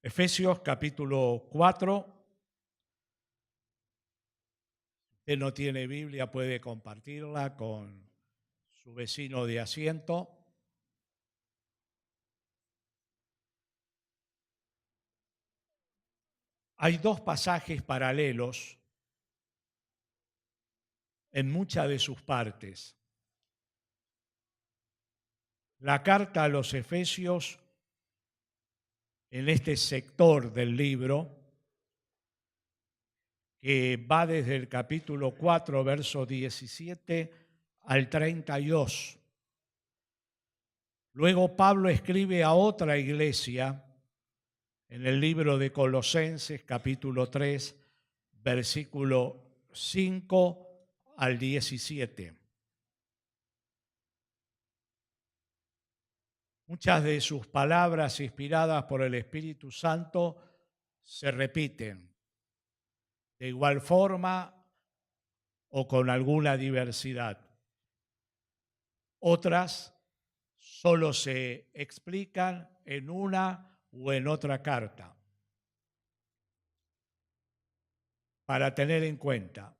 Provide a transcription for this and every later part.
Efesios capítulo 4. Si usted no tiene Biblia, puede compartirla con su vecino de asiento. Hay dos pasajes paralelos en muchas de sus partes. La carta a los Efesios, en este sector del libro, que va desde el capítulo 4, verso 17 al 32. Luego Pablo escribe a otra iglesia en el libro de Colosenses, capítulo 3, versículo 5 al 17. Muchas de sus palabras inspiradas por el Espíritu Santo se repiten de igual forma o con alguna diversidad. Otras solo se explican en una o en otra carta. Para tener en cuenta,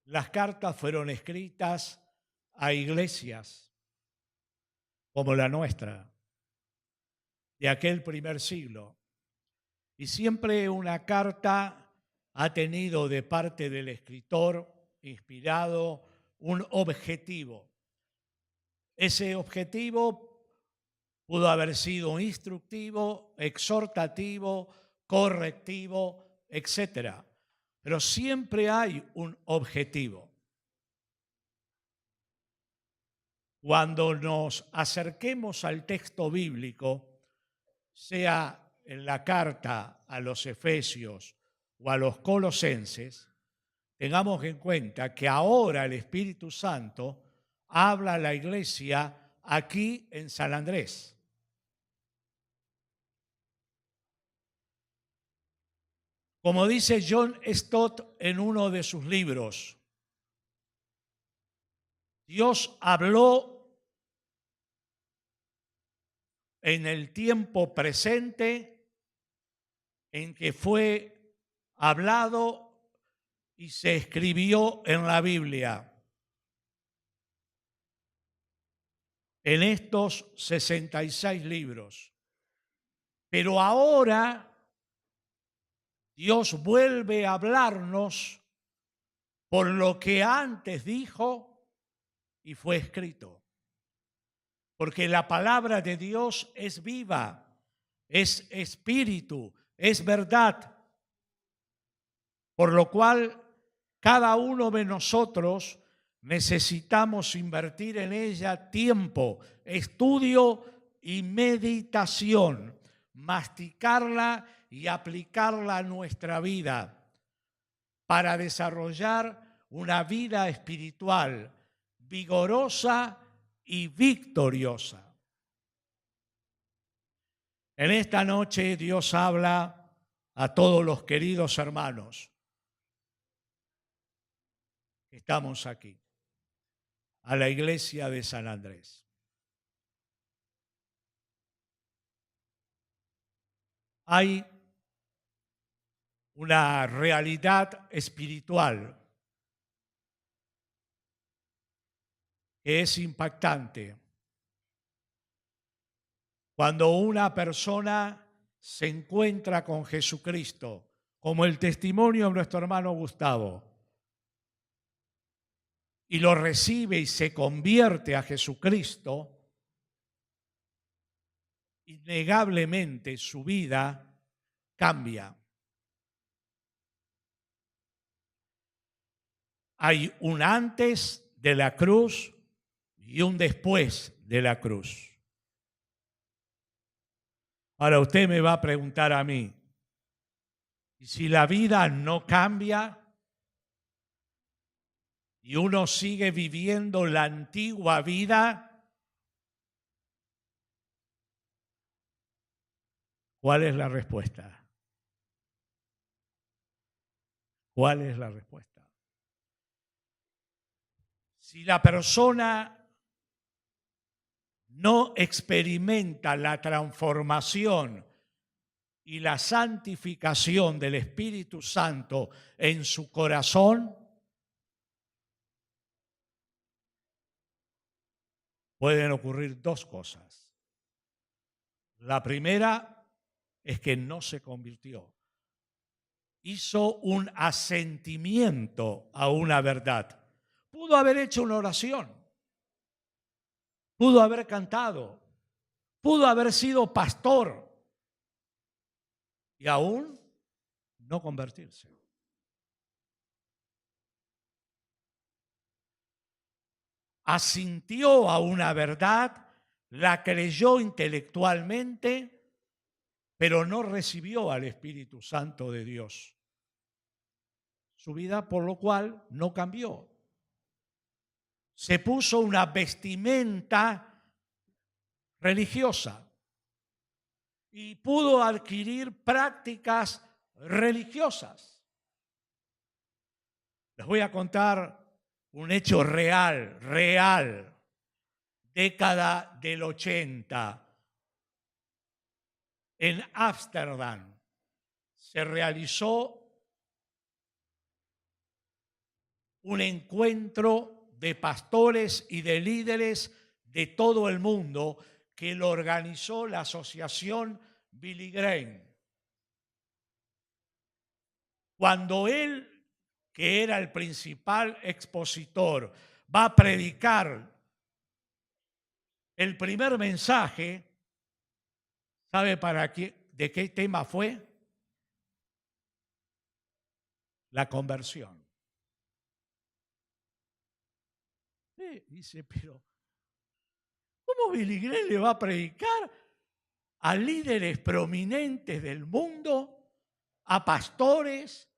las cartas fueron escritas a iglesias como la nuestra, de aquel primer siglo. Y siempre una carta ha tenido de parte del escritor inspirado un objetivo. Ese objetivo pudo haber sido instructivo, exhortativo, correctivo, etc. Pero siempre hay un objetivo. Cuando nos acerquemos al texto bíblico, sea en la carta a los Efesios o a los Colosenses, tengamos en cuenta que ahora el Espíritu Santo habla a la iglesia aquí en San Andrés. Como dice John Stott en uno de sus libros, Dios habló en el tiempo presente en que fue hablado y se escribió en la Biblia. En estos 66 libros. Pero ahora Dios vuelve a hablarnos por lo que antes dijo y fue escrito. Porque la palabra de Dios es viva, es espíritu, es verdad. Por lo cual, cada uno de nosotros necesitamos invertir en ella tiempo, estudio y meditación, masticarla y aplicarla a nuestra vida para desarrollar una vida espiritual vigorosa y victoriosa. En esta noche Dios habla a todos los queridos hermanos que estamos aquí, a la iglesia de San Andrés. Hay una realidad espiritual que es impactante. Cuando una persona se encuentra con Jesucristo, como el testimonio de nuestro hermano Gustavo, y lo recibe y se convierte a Jesucristo, innegablemente su vida cambia. Hay un antes de la cruz y un después de la cruz. Ahora usted me va a preguntar a mí, ¿y si la vida no cambia y uno sigue viviendo la antigua vida? ¿Cuál es la respuesta? ¿Cuál es la respuesta? Si la persona no experimenta la transformación y la santificación del Espíritu Santo en su corazón, pueden ocurrir dos cosas. La primera es que no se convirtió. Hizo un asentimiento a una verdad. Pudo haber hecho una oración, pudo haber cantado, pudo haber sido pastor y aún no convertirse. Asintió a una verdad, la creyó intelectualmente, pero no recibió al Espíritu Santo de Dios. Su vida, por lo cual, no cambió. Se puso una vestimenta religiosa y pudo adquirir prácticas religiosas. Les voy a contar un hecho real, década del 80. En Ámsterdam se realizó un encuentro de pastores y de líderes de todo el mundo que lo organizó la asociación Billy Graham. Cuando él, que era el principal expositor, va a predicar el primer mensaje, ¿sabe de qué tema fue? La conversión. Dice, pero ¿cómo Billy Graham le va a predicar a líderes prominentes del mundo, a pastores,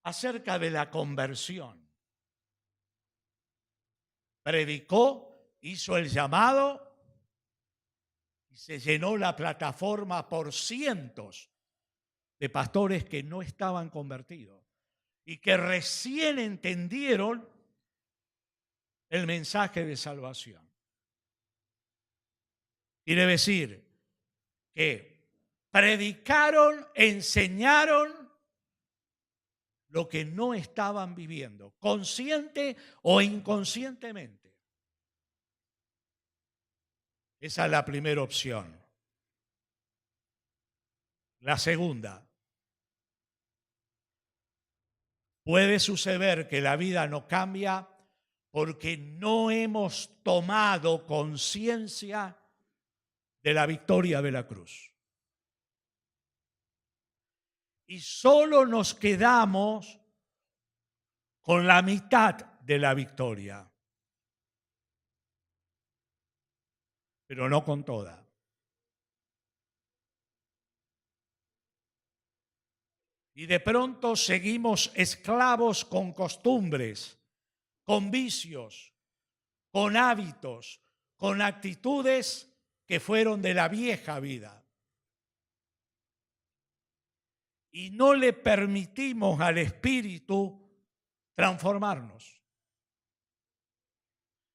acerca de la conversión? Predicó, hizo el llamado y se llenó la plataforma por cientos de pastores que no estaban convertidos y que recién entendieron el mensaje de salvación. Quiere decir que predicaron, enseñaron lo que no estaban viviendo, consciente o inconscientemente. Esa es la primera opción. La segunda, puede suceder que la vida no cambia porque no hemos tomado conciencia de la victoria de la cruz. Y solo nos quedamos con la mitad de la victoria, pero no con toda. Y de pronto seguimos esclavos con costumbres, con vicios, con hábitos, con actitudes que fueron de la vieja vida. Y no le permitimos al Espíritu transformarnos.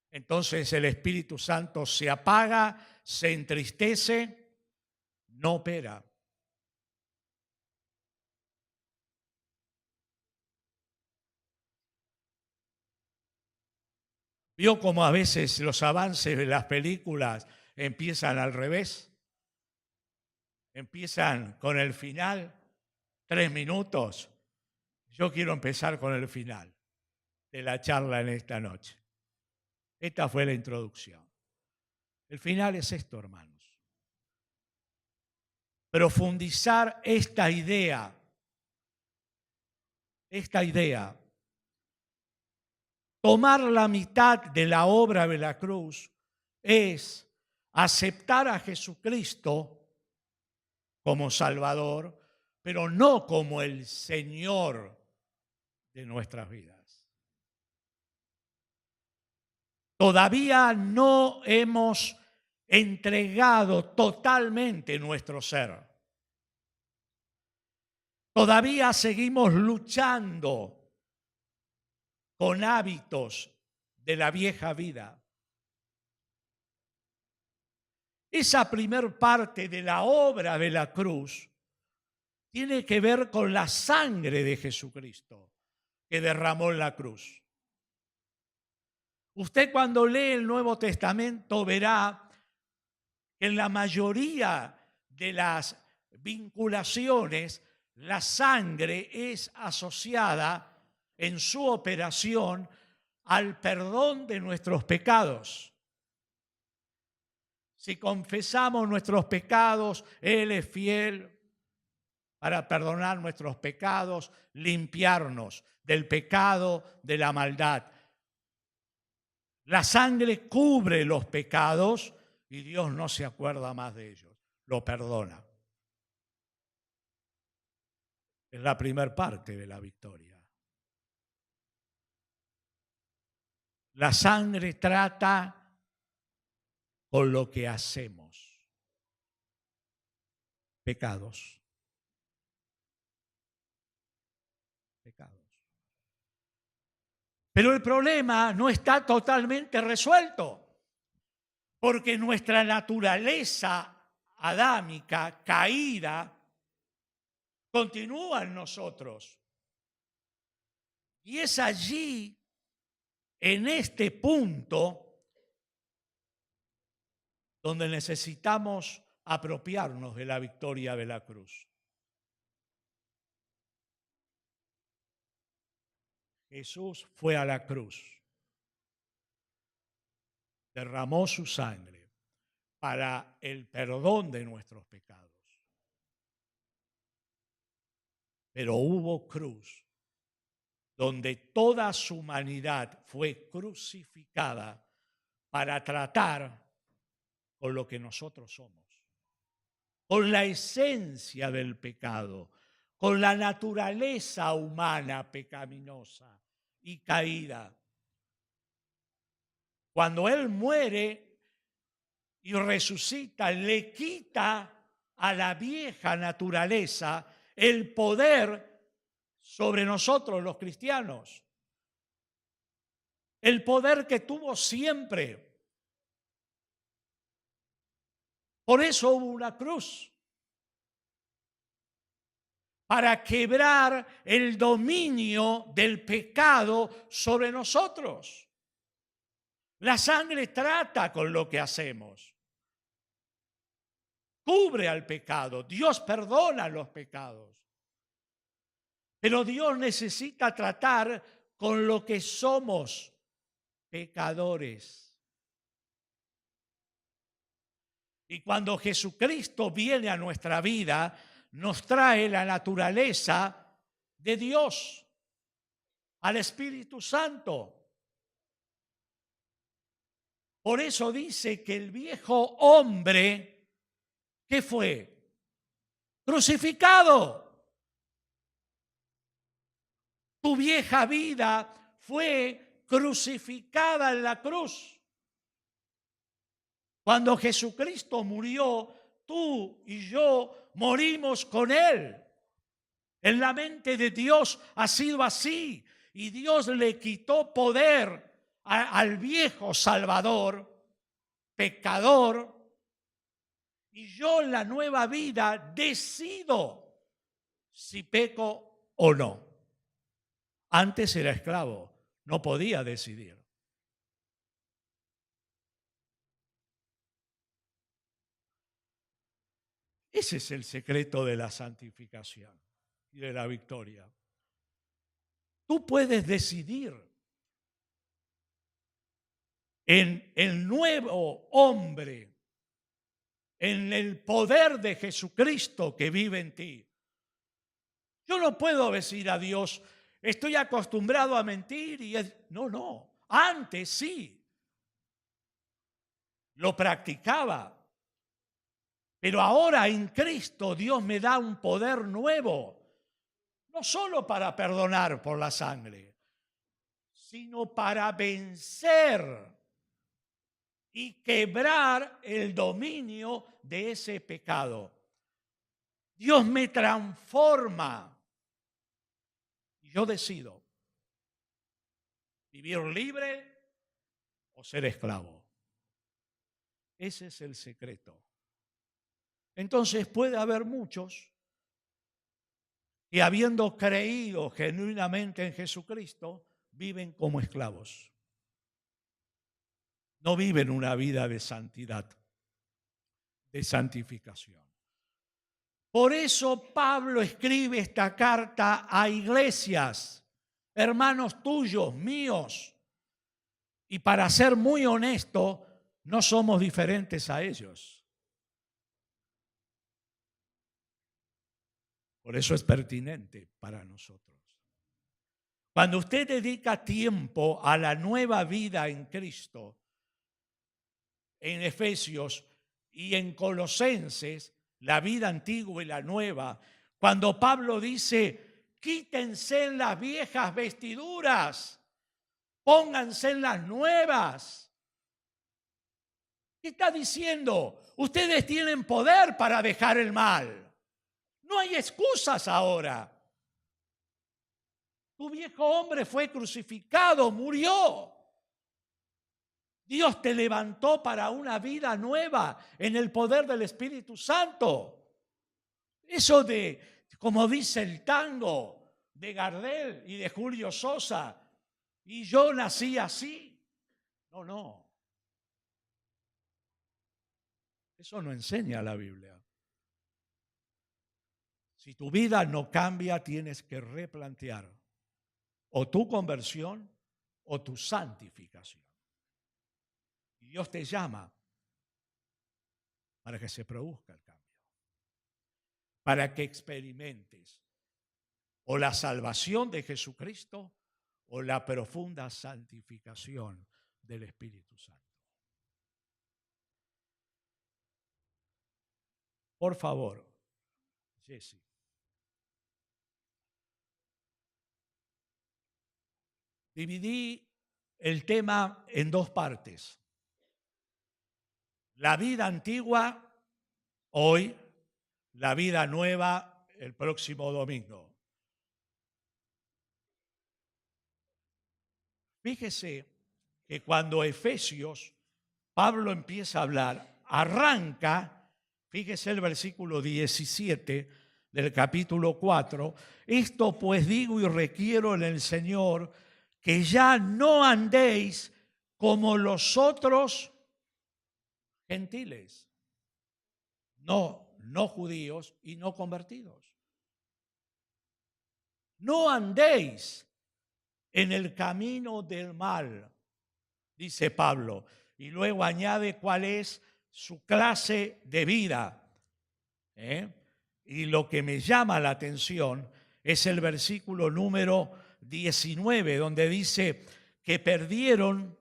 Entonces el Espíritu Santo se apaga, se entristece, no opera. ¿Vio cómo a veces los avances de las películas empiezan al revés? Empiezan con el final, 3 minutos. Yo quiero empezar con el final de la charla en esta noche. Esta fue la introducción. El final es esto, hermanos. Profundizar esta idea. Tomar la mitad de la obra de la cruz es aceptar a Jesucristo como Salvador, pero no como el Señor de nuestras vidas. Todavía no hemos entregado totalmente nuestro ser. Todavía seguimos luchando con hábitos de la vieja vida. Esa primer parte de la obra de la cruz tiene que ver con la sangre de Jesucristo que derramó en la cruz. Usted cuando lee el Nuevo Testamento verá que en la mayoría de las vinculaciones la sangre es asociada en su operación al perdón de nuestros pecados. Si confesamos nuestros pecados, Él es fiel para perdonar nuestros pecados, limpiarnos del pecado, de la maldad. La sangre cubre los pecados y Dios no se acuerda más de ellos, lo perdona. Es la primera parte de la victoria. La sangre trata con lo que hacemos. Pecados. Pero el problema no está totalmente resuelto, porque nuestra naturaleza adámica, caída, continúa en nosotros. Y es allí, en este punto, donde necesitamos apropiarnos de la victoria de la cruz. Jesús fue a la cruz, derramó su sangre para el perdón de nuestros pecados. Pero hubo cruz donde toda su humanidad fue crucificada para tratar con lo que nosotros somos, con la esencia del pecado, con la naturaleza humana pecaminosa y caída. Cuando Él muere y resucita, le quita a la vieja naturaleza el poder sobre nosotros los cristianos. El poder que tuvo siempre. Por eso hubo una cruz. Para quebrar el dominio del pecado sobre nosotros. La sangre trata con lo que hacemos. Cubre al pecado. Dios perdona los pecados. Pero Dios necesita tratar con lo que somos, pecadores. Y cuando Jesucristo viene a nuestra vida, nos trae la naturaleza de Dios, al Espíritu Santo. Por eso dice que el viejo hombre, ¿qué fue? Crucificado. Tu vieja vida fue crucificada en la cruz. Cuando Jesucristo murió, tú y yo morimos con Él. En la mente de Dios ha sido así. Y Dios le quitó poder al viejo Salvador, pecador. Y yo en la nueva vida decido si peco o no. Antes era esclavo, no podía decidir. Ese es el secreto de la santificación y de la victoria. Tú puedes decidir en el nuevo hombre, en el poder de Jesucristo que vive en ti. Yo no puedo decir a Dios, estoy acostumbrado a mentir y no. Antes sí, lo practicaba. Pero ahora en Cristo Dios me da un poder nuevo, no solo para perdonar por la sangre, sino para vencer y quebrar el dominio de ese pecado. Dios me transforma y yo decido vivir libre o ser esclavo. Ese es el secreto. Entonces puede haber muchos que, habiendo creído genuinamente en Jesucristo, viven como esclavos. No viven una vida de santidad, de santificación. Por eso Pablo escribe esta carta a iglesias, hermanos tuyos, míos, y para ser muy honesto, no somos diferentes a ellos. Por eso es pertinente para nosotros. Cuando usted dedica tiempo a la nueva vida en Cristo, en Efesios y en Colosenses, la vida antigua y la nueva, cuando Pablo dice, quítense las viejas vestiduras, pónganse en las nuevas. ¿Qué está diciendo? Ustedes tienen poder para dejar el mal. No hay excusas ahora. Tu viejo hombre fue crucificado, murió. Dios te levantó para una vida nueva en el poder del Espíritu Santo. Eso de, como dice el tango de Gardel y de Julio Sosa, y yo nací así. No. Eso no enseña la Biblia. Si tu vida no cambia, tienes que replantear o tu conversión o tu santificación. Y Dios te llama para que se produzca el cambio, para que experimentes o la salvación de Jesucristo o la profunda santificación del Espíritu Santo. Por favor, Jesse. Dividí el tema en dos partes. La vida antigua, hoy, la vida nueva, el próximo domingo. Fíjese que cuando Efesios, Pablo empieza a hablar, arranca, fíjese el versículo 17 del capítulo 4, esto pues digo y requiero en el Señor, que ya no andéis como los otros gentiles, no judíos y no convertidos. No andéis en el camino del mal, dice Pablo, y luego añade cuál es su clase de vida. Y lo que me llama la atención es el versículo número 19, donde dice que perdieron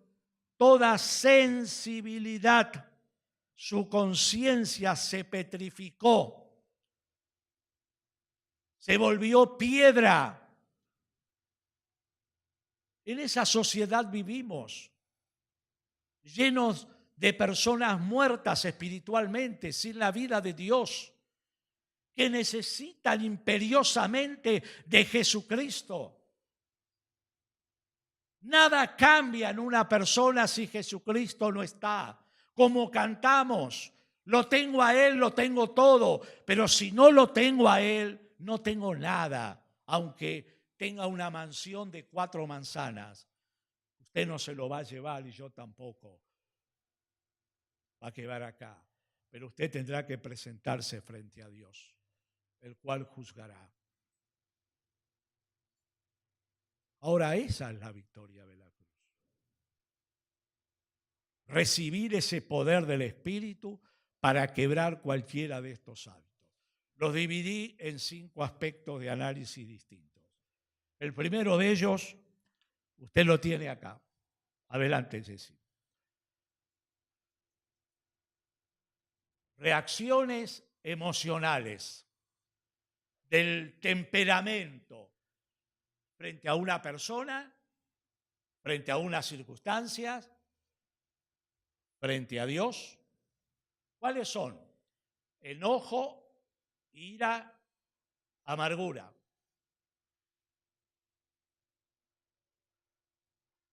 toda sensibilidad, su conciencia se petrificó, se volvió piedra. En esa sociedad vivimos, llenos de personas muertas espiritualmente, sin la vida de Dios, que necesitan imperiosamente de Jesucristo. Nada cambia en una persona si Jesucristo no está. Como cantamos, lo tengo a Él, lo tengo todo, pero si no lo tengo a Él, no tengo nada, aunque tenga una mansión de 4 manzanas. Usted no se lo va a llevar y yo tampoco. Va a quedar acá. Pero usted tendrá que presentarse frente a Dios, el cual juzgará. Ahora esa es la victoria de la cruz. Recibir ese poder del Espíritu para quebrar cualquiera de estos hábitos. Los dividí en 5 aspectos de análisis distintos. El primero de ellos, usted lo tiene acá. Adelante, Jessy. Reacciones emocionales del temperamento frente a una persona, frente a unas circunstancias, frente a Dios. ¿Cuáles son? Enojo, ira, amargura.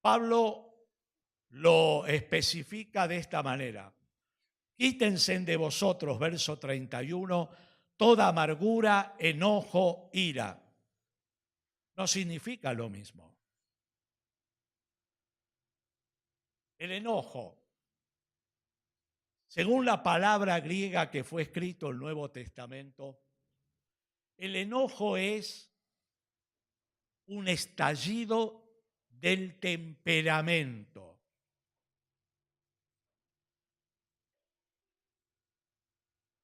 Pablo lo especifica de esta manera. Quítense de vosotros, verso 31, toda amargura, enojo, ira. No significa lo mismo. El enojo, según la palabra griega que fue escrito en el Nuevo Testamento, el enojo es un estallido del temperamento.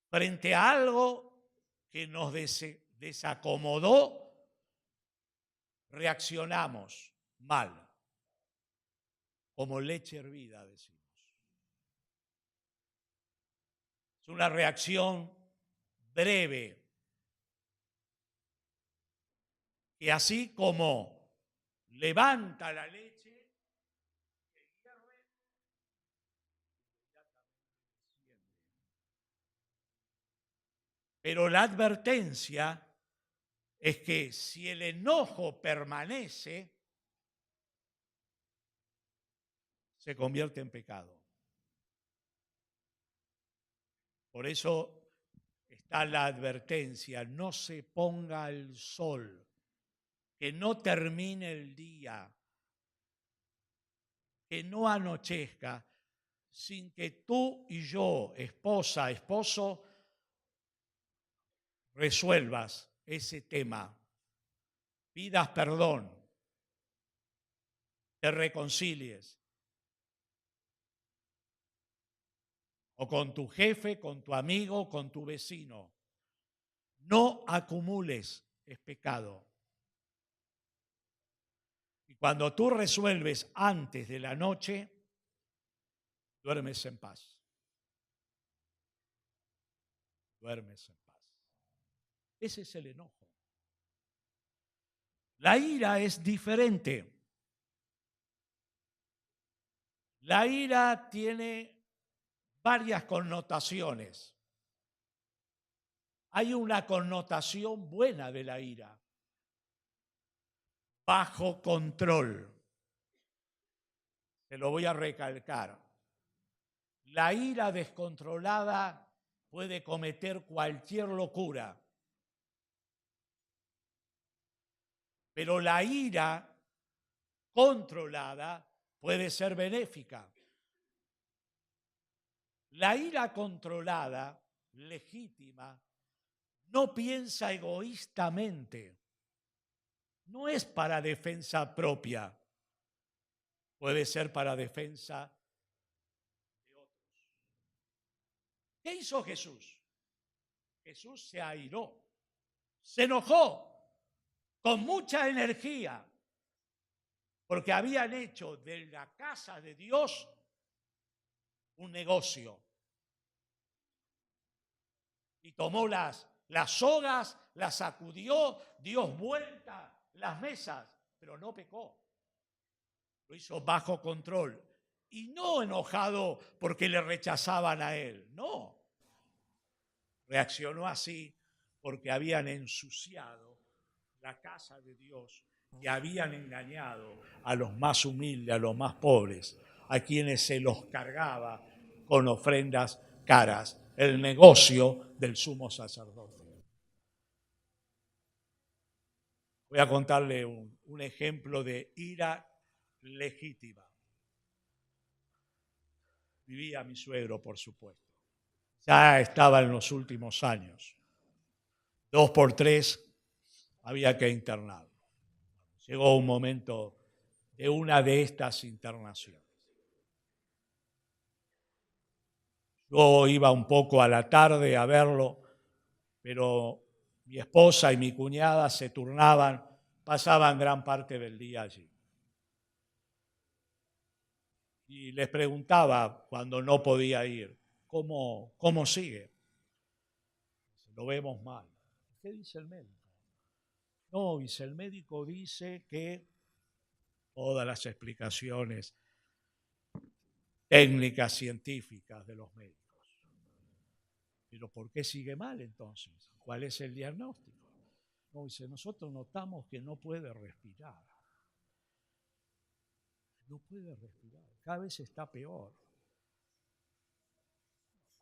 Frente a algo que nos desacomodó, reaccionamos mal, como leche hervida, decimos. Es una reacción breve, que así como levanta la leche, el hierve, pero la advertencia es que si el enojo permanece, se convierte en pecado. Por eso está la advertencia, no se ponga el sol, que no termine el día, que no anochezca, sin que tú y yo, esposa, esposo, resuelvas ese tema, pidas perdón, te reconcilies, o con tu jefe, con tu amigo, con tu vecino. No acumules, es pecado. Y cuando tú resuelves antes de la noche, duermes en paz. Duermes en paz. Ese es el enojo. La ira es diferente. La ira tiene varias connotaciones. Hay una connotación buena de la ira. Bajo control. Te lo voy a recalcar. La ira descontrolada puede cometer cualquier locura. Pero la ira controlada puede ser benéfica. La ira controlada, legítima, no piensa egoístamente. No es para defensa propia. Puede ser para defensa de otros. ¿Qué hizo Jesús? Jesús se airó, se enojó con mucha energía, porque habían hecho de la casa de Dios un negocio. Y tomó las sogas, las sacudió, dio vuelta las mesas, pero no pecó. Lo hizo bajo control. Y no enojado porque le rechazaban a él, no. Reaccionó así porque habían ensuciado la casa de Dios y habían engañado a los más humildes, a los más pobres, a quienes se los cargaba con ofrendas caras, el negocio del sumo sacerdote. Voy a contarle un ejemplo de ira legítima. Vivía mi suegro, por supuesto. Ya estaba en los últimos años. 2 por 3 había que internarlo. Llegó un momento de una de estas internaciones. Yo iba un poco a la tarde a verlo, pero mi esposa y mi cuñada se turnaban, pasaban gran parte del día allí. Y les preguntaba cuando no podía ir, ¿cómo sigue? Lo vemos mal. ¿Qué dice el médico? No, dice, el médico dice que todas las explicaciones técnicas científicas de los médicos. ¿Pero por qué sigue mal entonces? ¿Cuál es el diagnóstico? No, dice, nosotros notamos que no puede respirar. No puede respirar, cada vez está peor.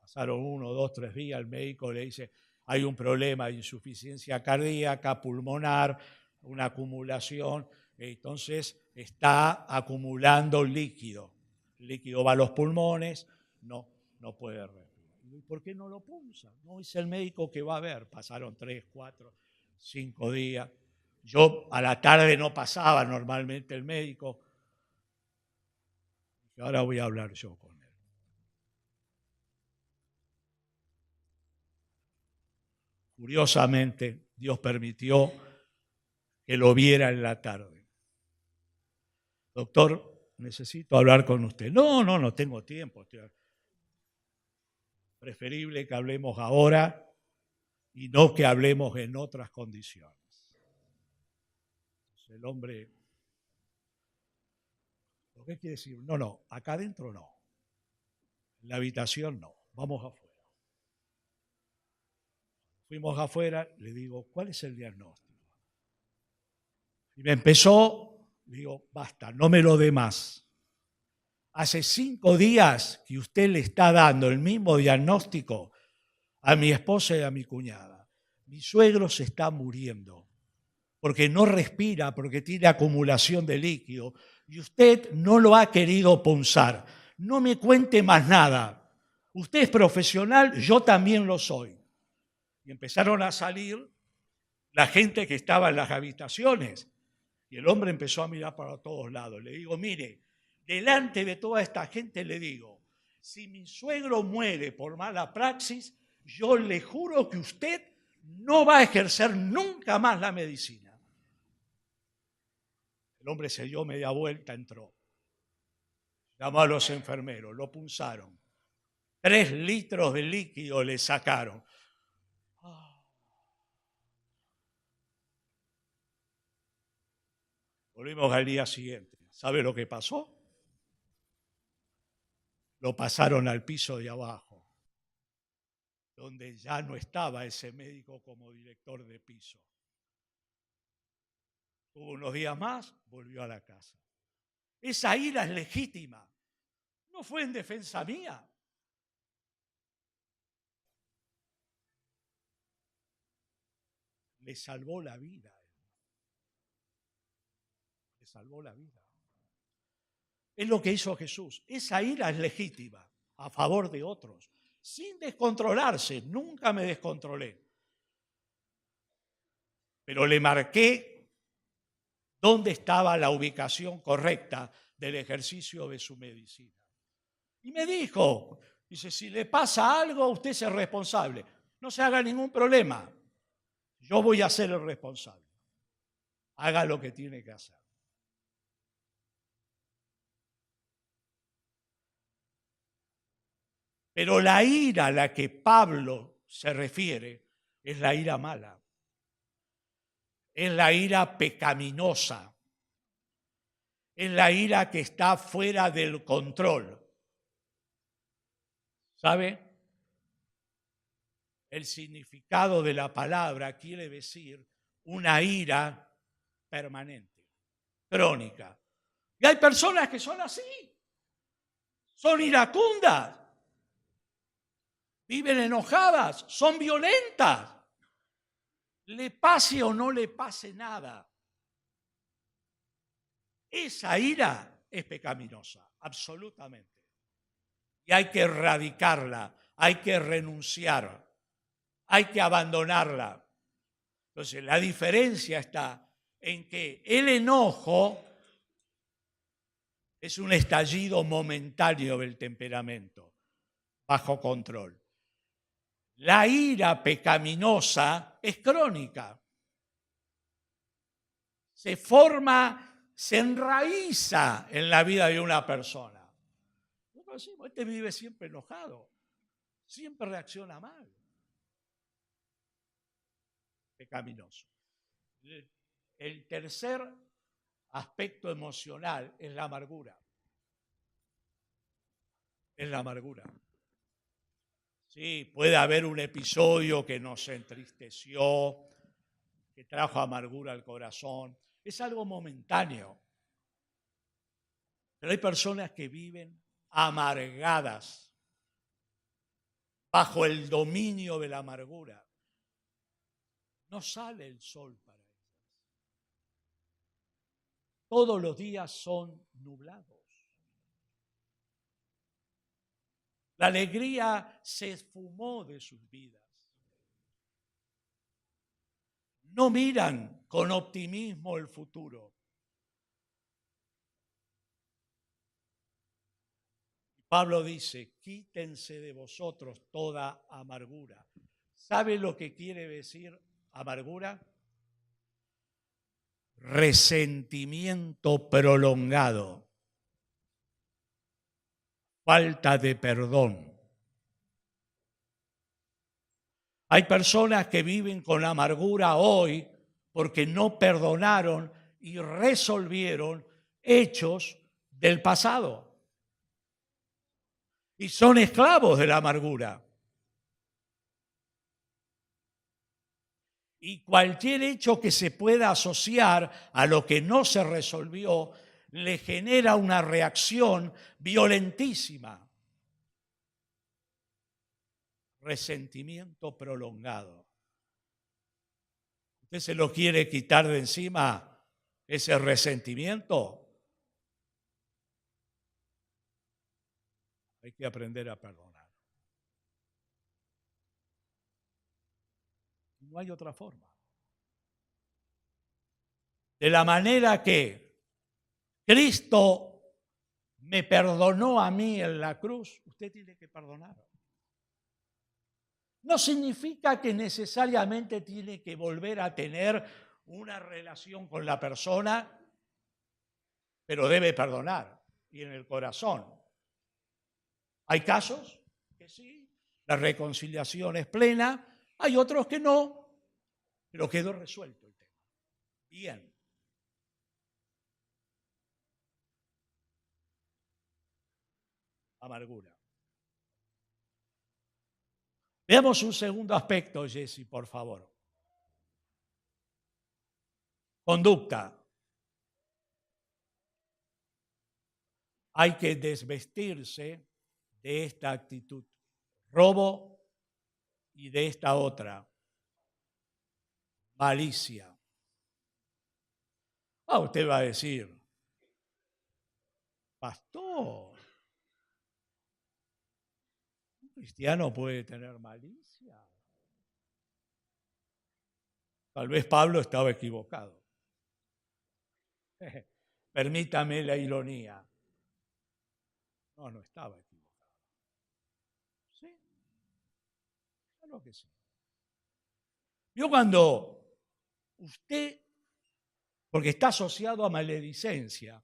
Pasaron 1, 2, 3 días, el médico le dice, hay un problema de insuficiencia cardíaca, pulmonar, una acumulación, entonces está acumulando líquido. El líquido va a los pulmones, no puede respirar. ¿Y por qué no lo punza? No es el médico que va a ver. Pasaron 3, 4, 5 días. Yo a la tarde no pasaba normalmente el médico. Y ahora voy a hablar yo con él. Curiosamente, Dios permitió que lo viera en la tarde. Doctor, necesito hablar con usted. No tengo tiempo. Preferible que hablemos ahora y no que hablemos en otras condiciones. El hombre, ¿lo que quiere decir? No, acá adentro no. En la habitación no, vamos afuera. Fuimos afuera, le digo, ¿cuál es el diagnóstico? Y me empezó, le digo, basta, no me lo dé más. Hace 5 días que usted le está dando el mismo diagnóstico a mi esposa y a mi cuñada. Mi suegro se está muriendo porque no respira, porque tiene acumulación de líquido y usted no lo ha querido punzar. No me cuente más nada. Usted es profesional, yo también lo soy. Y empezaron a salir la gente que estaba en las habitaciones y el hombre empezó a mirar para todos lados. Le digo, mire, delante de toda esta gente le digo, si mi suegro muere por mala praxis, yo le juro que usted no va a ejercer nunca más la medicina. El hombre se dio media vuelta, entró. Llamó a los enfermeros, lo punzaron. 3 litros de líquido le sacaron. Volvimos al día siguiente. ¿Sabe lo que pasó? Lo pasaron al piso de abajo, donde ya no estaba ese médico como director de piso. Tuvo unos días más, volvió a la casa. Esa ira es legítima. No fue en defensa mía. Le salvó la vida. Le salvó la vida. Es lo que hizo Jesús. Esa ira es legítima a favor de otros, sin descontrolarse. Nunca me descontrolé. Pero le marqué dónde estaba la ubicación correcta del ejercicio de su medicina. Y me dijo, dice, si le pasa algo, usted es el responsable. No se haga ningún problema. Yo voy a ser el responsable. Haga lo que tiene que hacer. Pero la ira a la que Pablo se refiere es la ira mala. Es la ira pecaminosa. Es la ira que está fuera del control. ¿Sabe? El significado de la palabra quiere decir una ira permanente, crónica. Y hay personas que son así. Son iracundas. Viven enojadas, son violentas. Le pase o no le pase nada. Esa ira es pecaminosa, absolutamente. Y hay que erradicarla, hay que renunciar, hay que abandonarla. Entonces, la diferencia está en que el enojo es un estallido momentáneo del temperamento, bajo control. La ira pecaminosa es crónica. Se forma, se enraiza en la vida de una persona. Nosotros decimos, este vive siempre enojado, siempre reacciona mal. Pecaminoso. El tercer aspecto emocional es la amargura. Es la amargura. Sí, puede haber un episodio que nos entristeció, que trajo amargura al corazón. Es algo momentáneo. Pero hay personas que viven amargadas. bajo el dominio de la amargura. No sale el sol para ellas. Todos los días son nublados. La alegría se esfumó de sus vidas. No miran con optimismo el futuro. Pablo dice, quítense de vosotros toda amargura. ¿Sabe lo que quiere decir amargura? Resentimiento prolongado, falta de perdón. Hay personas que viven con amargura hoy porque no perdonaron y resolvieron hechos del pasado. Y son esclavos de la amargura. Y cualquier hecho que se pueda asociar a lo que no se resolvió le genera una reacción violentísima. Resentimiento prolongado. ¿Usted se lo quiere quitar de encima ese resentimiento? Hay que aprender a perdonar. No hay otra forma. De la manera que Cristo me perdonó a mí en la cruz, usted tiene que perdonar. No significa que necesariamente tiene que volver a tener una relación con la persona, pero debe perdonar y en el corazón. Hay casos que sí, la reconciliación es plena, hay otros que no, pero quedó resuelto el tema. Bien. Amargura. Veamos un segundo aspecto, Jessy, por favor. Conducta. Hay que desvestirse de esta actitud. Robo y de esta otra. Malicia. Usted va a decir, pastor, ¿un cristiano puede tener malicia? Tal vez Pablo estaba equivocado. Permítame la ironía. No estaba equivocado. ¿Sí? Claro que sí. Yo cuando usted, porque está asociado a maledicencia,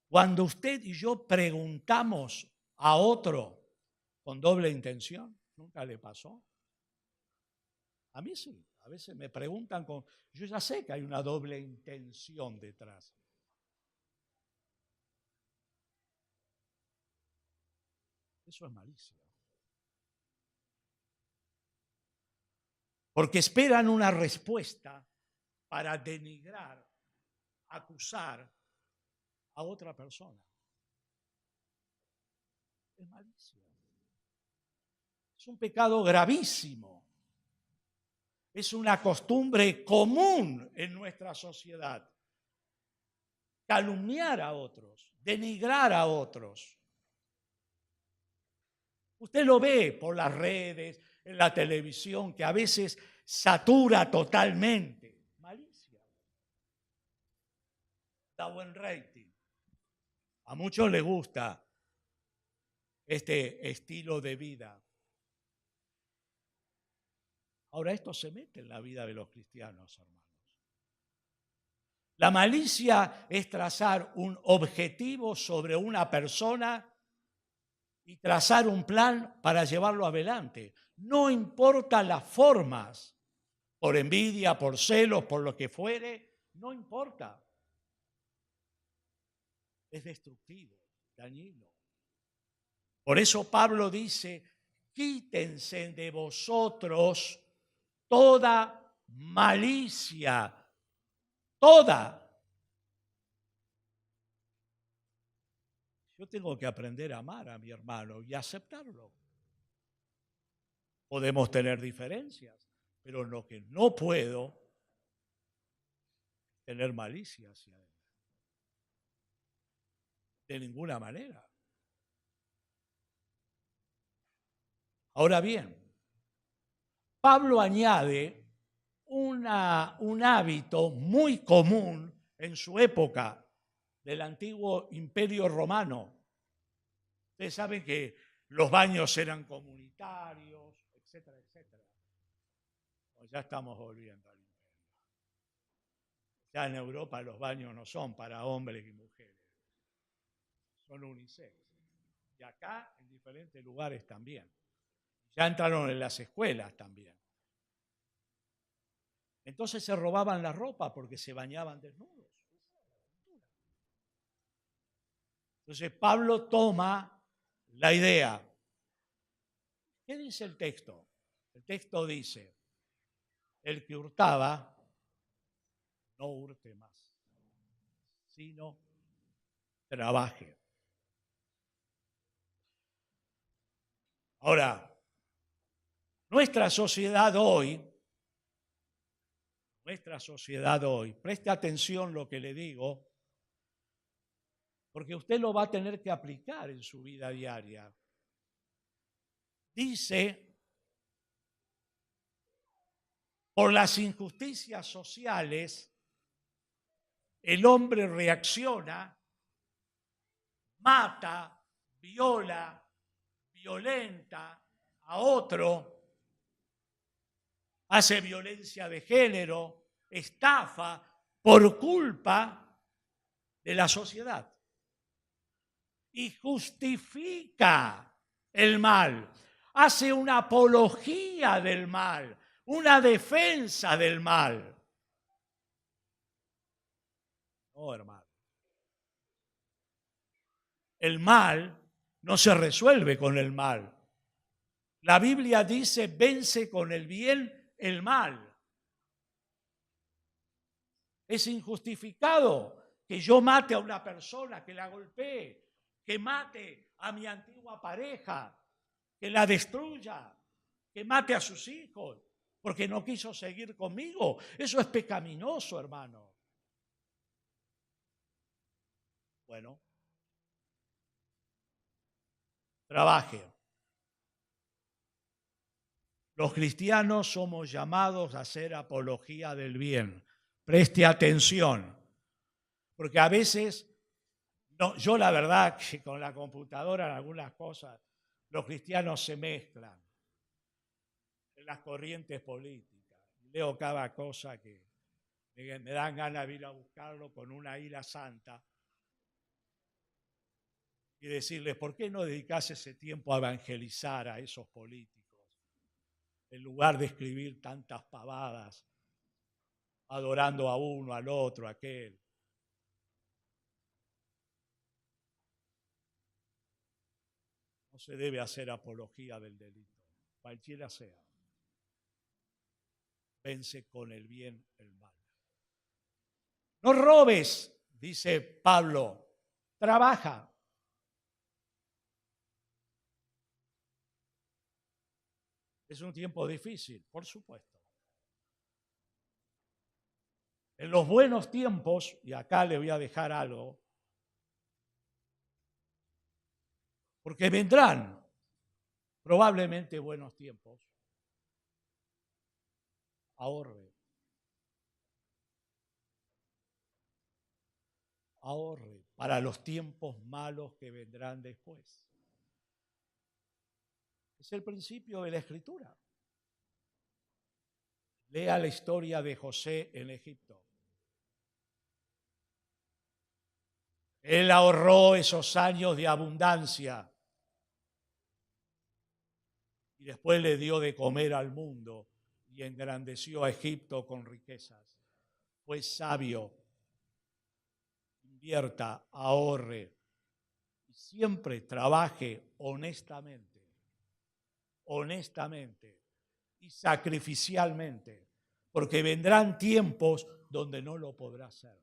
cuando usted y yo preguntamos a otro con doble intención, ¿nunca le pasó? A mí sí, a veces me preguntan con... Yo ya sé que hay una doble intención detrás. Eso es malicia. Porque esperan una respuesta para denigrar, acusar a otra persona. Es malicia. Es un pecado gravísimo. Es una costumbre común en nuestra sociedad. Calumniar a otros, denigrar a otros. Usted lo ve por las redes, en la televisión, que a veces satura totalmente. Malicia. Da buen rating. A muchos les gusta este estilo de vida. Ahora, esto se mete en la vida de los cristianos, hermanos. La malicia es trazar un objetivo sobre una persona y trazar un plan para llevarlo adelante. No importa las formas, por envidia, por celos, por lo que fuere, no importa. Es destructivo, dañino. Por eso Pablo dice, quítense de vosotros toda malicia, toda. Yo tengo que aprender a amar a mi hermano y aceptarlo. Podemos tener diferencias, pero lo que no puedo es tener malicia hacia él. De ninguna manera. Ahora bien, Pablo añade un hábito muy común en su época del antiguo Imperio Romano. Ustedes saben que los baños eran comunitarios, etcétera, etcétera. Pues ya estamos volviendo al imperio. Ya en Europa los baños no son para hombres y mujeres, son unisex. Y acá en diferentes lugares también. Ya entraron en las escuelas también. Entonces se robaban la ropa porque se bañaban desnudos. Entonces Pablo toma la idea. ¿Qué dice el texto? El texto dice, el que hurtaba, no hurte más, sino trabaje. Ahora, nuestra sociedad hoy, preste atención lo que le digo, porque usted lo va a tener que aplicar en su vida diaria. Dice, por las injusticias sociales, el hombre reacciona, mata, viola, violenta a otro, hace violencia de género, estafa por culpa de la sociedad. Y justifica el mal, hace una apología del mal, una defensa del mal. No, hermano. El mal no se resuelve con el mal. La Biblia dice, vence con el bien el mal. Es injustificado que yo mate a una persona, que la golpee, que mate a mi antigua pareja, que la destruya, que mate a sus hijos, porque no quiso seguir conmigo. Eso es pecaminoso, hermano. Bueno, trabaje. Los cristianos somos llamados a hacer apología del bien. Preste atención, porque a veces, no, yo la verdad que con la computadora en algunas cosas, los cristianos se mezclan en las corrientes políticas. Leo cada cosa que me dan ganas de ir a buscarlo con una ira santa y decirles, ¿por qué no dedicás ese tiempo a evangelizar a esos políticos en lugar de escribir tantas pavadas, adorando a uno, al otro, a aquel? No se debe hacer apología del delito, cualquiera sea. Vence con el bien el mal. No robes, dice Pablo, trabaja. Es un tiempo difícil, por supuesto. En los buenos tiempos, y acá le voy a dejar algo, porque vendrán probablemente buenos tiempos, ahorre. Ahorre para los tiempos malos que vendrán después. Es el principio de la Escritura. Lea la historia de José en Egipto. Él ahorró esos años de abundancia y después le dio de comer al mundo y engrandeció a Egipto con riquezas. Fue sabio. Invierta, ahorre y siempre trabaje honestamente y sacrificialmente, porque vendrán tiempos donde no lo podrá hacer.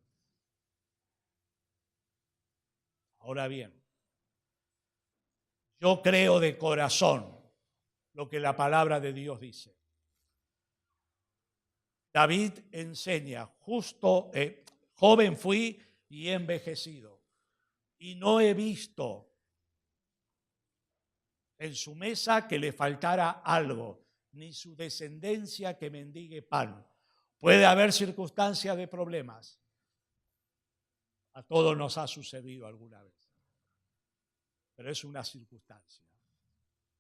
Ahora bien, yo creo de corazón, lo que la palabra de Dios dice. David enseña, joven fui y he envejecido, y no he visto en su mesa que le faltara algo, ni su descendencia que mendigue pan. Puede haber circunstancias de problemas. A todos nos ha sucedido alguna vez. Pero es una circunstancia.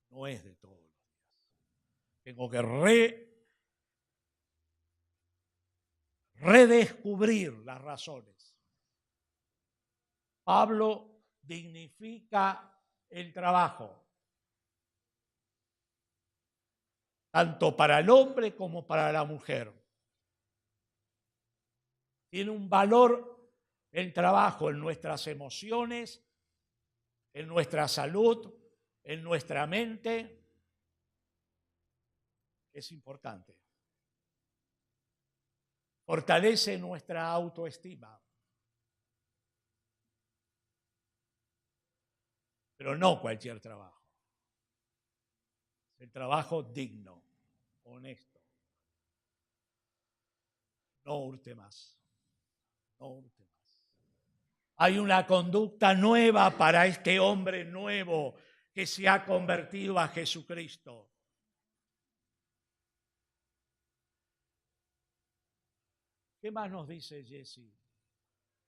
No es de todos los días. Tengo que redescubrir las razones. Pablo dignifica el trabajo, tanto para el hombre como para la mujer. Tiene un valor el trabajo en nuestras emociones, en nuestra salud, en nuestra mente. Es importante. Fortalece nuestra autoestima. Pero no cualquier trabajo. El trabajo digno, honesto. No hurte más. No hurte más. Hay una conducta nueva para este hombre nuevo que se ha convertido a Jesucristo. ¿Qué más nos dice Jesse,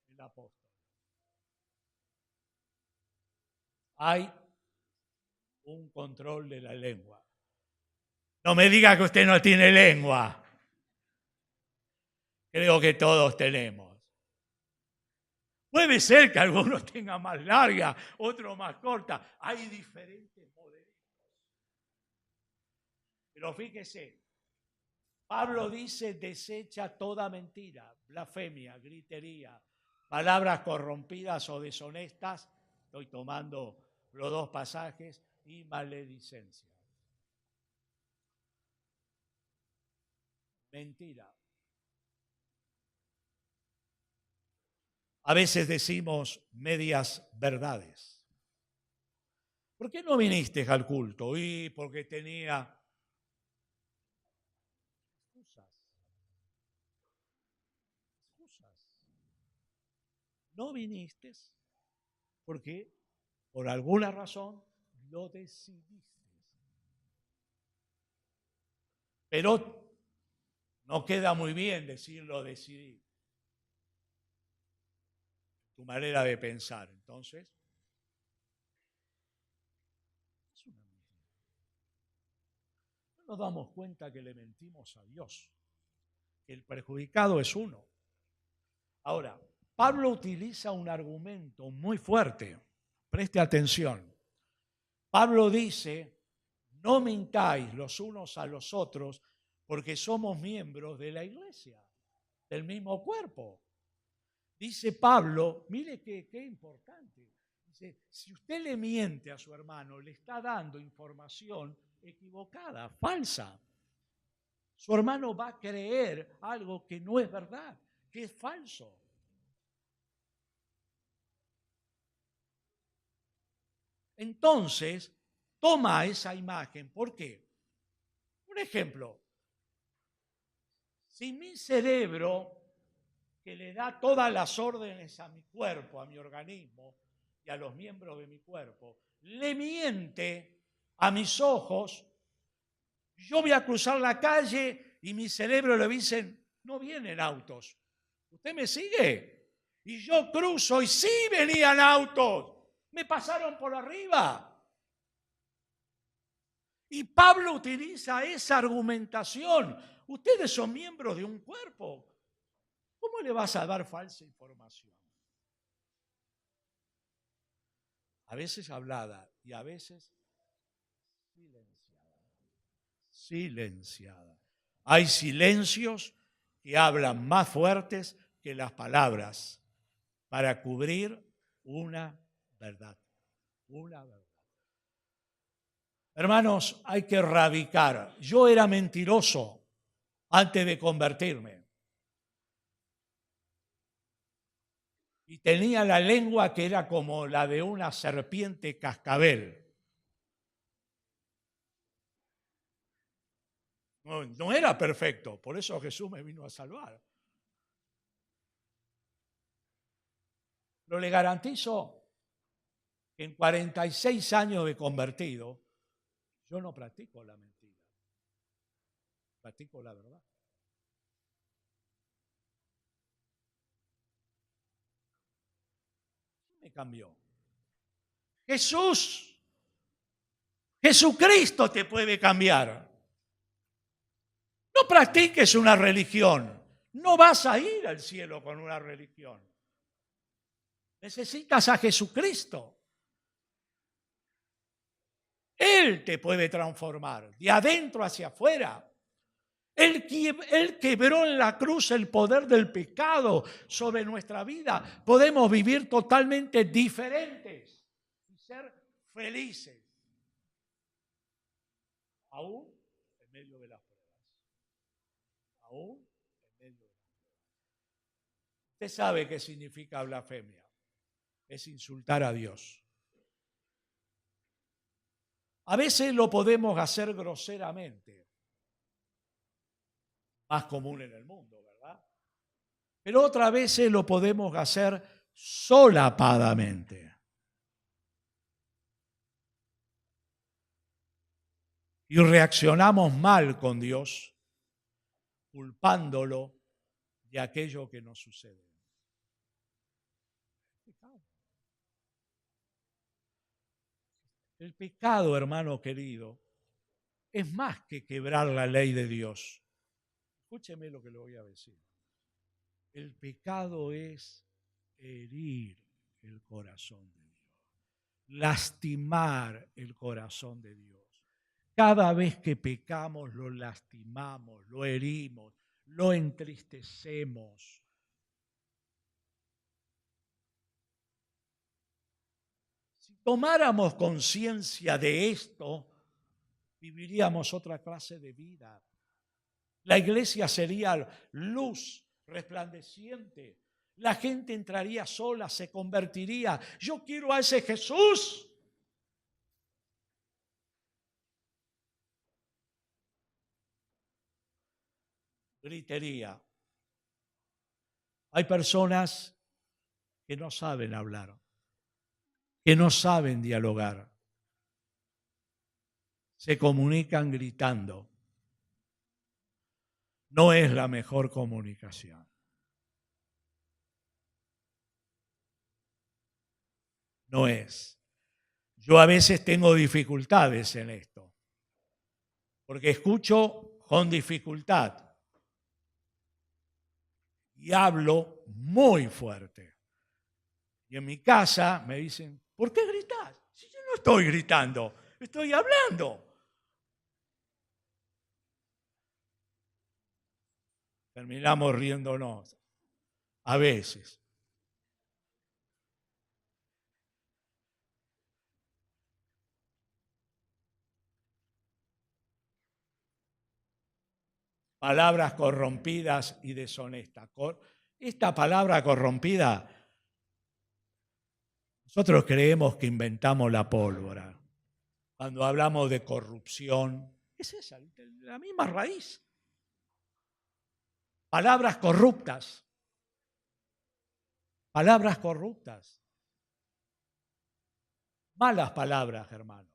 el apóstol? Hay un control de la lengua. No me diga que usted no tiene lengua. Creo que todos tenemos. Puede ser que algunos tengan más larga, otros más corta. Hay diferentes modelos. Pero fíjese, Pablo dice, desecha toda mentira, blasfemia, gritería, palabras corrompidas o deshonestas. Estoy tomando los dos pasajes, y maledicencia. Mentira. A veces decimos medias verdades. ¿Por qué no viniste al culto? Y porque tenía excusas. No viniste porque por alguna razón lo decidiste. Pero no queda muy bien decirlo decidí. Tu manera de pensar. Entonces, es una mentira. No nos damos cuenta que le mentimos a Dios. El perjudicado es uno. Ahora, Pablo utiliza un argumento muy fuerte. Preste atención. Pablo dice, no mintáis los unos a los otros porque somos miembros de la iglesia, del mismo cuerpo. Dice Pablo, mire qué importante. Dice, si usted le miente a su hermano, le está dando información equivocada, falsa. Su hermano va a creer algo que no es verdad, que es falso. Entonces, toma esa imagen. ¿Por qué? Un ejemplo. Si mi cerebro, que le da todas las órdenes a mi cuerpo, a mi organismo y a los miembros de mi cuerpo, le miente a mis ojos, yo voy a cruzar la calle y mi cerebro le dice, no vienen autos. ¿Usted me sigue? Y yo cruzo y sí venían autos. Me pasaron por arriba. Y Pablo utiliza esa argumentación. Ustedes son miembros de un cuerpo. ¿Cómo le vas a dar falsa información? A veces hablada y a veces silenciada. Silenciada. Hay silencios que hablan más fuertes que las palabras para cubrir una verdad. Una verdad. Hermanos, hay que erradicar. Yo era mentiroso antes de convertirme. Y tenía la lengua que era como la de una serpiente cascabel. No era perfecto, por eso Jesús me vino a salvar. Pero le garantizo que en 46 años de convertido, yo no practico la mentira, practico la verdad. Me cambió. Jesucristo te puede cambiar. No practiques una religión. No vas a ir al cielo con una religión. Necesitas a Jesucristo. Él te puede transformar de adentro hacia afuera. Él quebró en la cruz el poder del pecado sobre nuestra vida. Podemos vivir totalmente diferentes y ser felices, aún en medio de las pruebas. Aún en medio de las pruebas. Usted sabe qué significa blasfemia. Es insultar a Dios. A veces lo podemos hacer groseramente. Más común en el mundo, ¿verdad? Pero otras veces lo podemos hacer solapadamente. Y reaccionamos mal con Dios, culpándolo de aquello que nos sucede. El pecado, hermano querido, es más que quebrar la ley de Dios. Escúcheme lo que le voy a decir. El pecado es herir el corazón de Dios, lastimar el corazón de Dios. Cada vez que pecamos lo lastimamos, lo herimos, lo entristecemos. Si tomáramos conciencia de esto, viviríamos otra clase de vida. La iglesia sería luz resplandeciente. La gente entraría sola, se convertiría. Yo quiero a ese Jesús. Gritería. Hay personas que no saben hablar, que no saben dialogar. Se comunican gritando. No es la mejor comunicación. No es. Yo a veces tengo dificultades en esto, porque escucho con dificultad y hablo muy fuerte. Y en mi casa me dicen, ¿por qué gritas? Si yo no estoy gritando, estoy hablando. Terminamos riéndonos, a veces. Palabras corrompidas y deshonestas. Esta palabra corrompida, nosotros creemos que inventamos la pólvora. Cuando hablamos de corrupción, es esa, la misma raíz. Palabras corruptas. Palabras corruptas. Malas palabras, hermanos.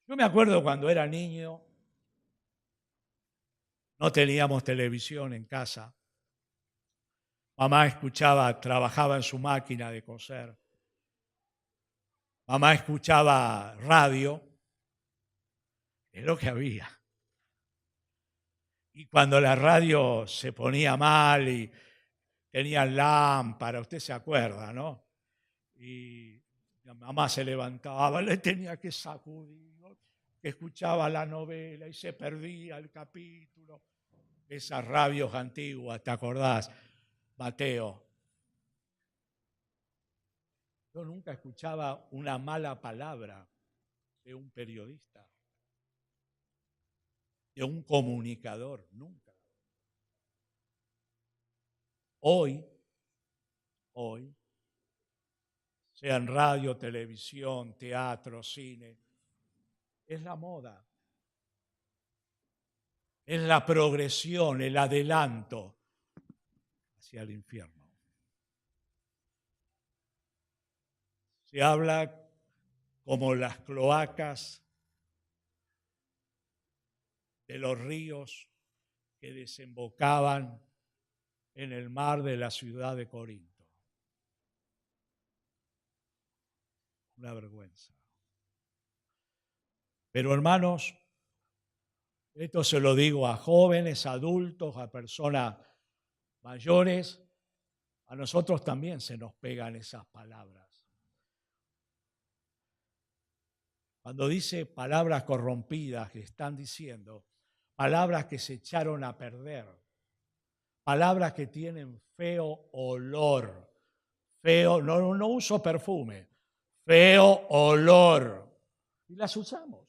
Yo me acuerdo cuando era niño, no teníamos televisión en casa. Mamá trabajaba en su máquina de coser. Mamá escuchaba radio. Es lo que había. Y cuando la radio se ponía mal y tenía lámpara, usted se acuerda, ¿no? Y la mamá se levantaba, le tenía que sacudir, ¿no? Escuchaba la novela y se perdía el capítulo. Esas radios antiguas, ¿te acordás, Mateo? Yo nunca escuchaba una mala palabra de un periodista, de un comunicador, nunca. Hoy, sea en radio, televisión, teatro, cine, es la moda. es la progresión, el adelanto hacia el infierno. Se habla como las cloacas de los ríos que desembocaban en el mar de la ciudad de Corinto. Una vergüenza. Pero hermanos, esto se lo digo a jóvenes, adultos, a personas mayores, a nosotros también se nos pegan esas palabras. Cuando dice palabras corrompidas, que están diciendo palabras que se echaron a perder, palabras que tienen feo olor, feo, no uso perfume, feo olor, y las usamos.